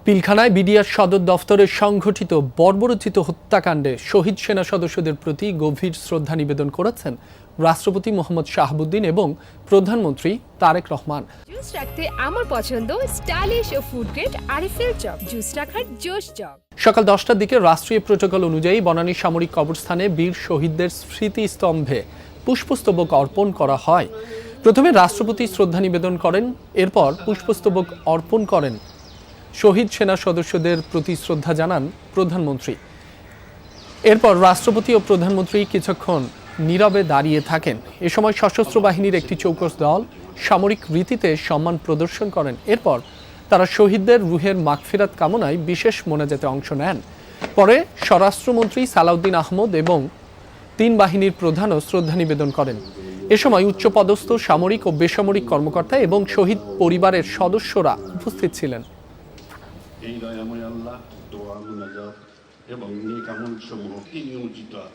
পিলখানায় BDR সদর দফতরে সংঘটিত বর্বরোচিত হত্যাকাণ্ডে শহীদ সেনা সদস্যদের প্রতি গভীর শ্রদ্ধা নিবেদন করেছেন রাষ্ট্রপতি মোহাম্মদ শাহাবুদ্দিন এবং প্রধানমন্ত্রী তারেক রহমান। জুস রাখতে আমার পছন্দ স্টাইলিশ ও ফুড গ্রেড আরএফএল চক। জুস রাখার জোশ চক। সকাল 10টার দিকে রাষ্ট্রীয় প্রোটোকল অনুযায়ী বনানী সামরিক কবরস্থানে বীর শহীদদের স্মৃতিস্তম্ভে পুষ্পস্তবক অর্পণ করা হয়। প্রথমে রাষ্ট্রপতি শ্রদ্ধা নিবেদন করেন, এরপর পুষ্পস্তবক অর্পণ করেন। শহীদ সেনা সদস্যদের প্রতি শ্রদ্ধা জানান প্রধানমন্ত্রী। এরপর রাষ্ট্রপতি ও প্রধানমন্ত্রী কিছুক্ষণ নীরবে দাঁড়িয়ে থাকেন। এ সময় সশস্ত্র বাহিনীর একটি চৌকস দল সামরিক রীতিতে সম্মান প্রদর্শন করেন। এরপর তারা শহীদদের রুহের মাগফিরাত কামনায় বিশেষ মোনাজাতে অংশ নেন। পরে স্বরাষ্ট্রমন্ত্রী সালাউদ্দিন আহমদ এবং 3 বাহিনীর প্রধানও শ্রদ্ধা নিবেদন করেন। এ সময় উচ্চপদস্থ সামরিক ও বেসামরিক কর্মকর্তা এবং শহীদ পরিবারের সদস্যরা উপস্থিত ছিলেন। এই দয়াময় আল্লাহ দোয়া মুনাজাত এবং নেক আমল সমূহ নিয়োজিত আছে।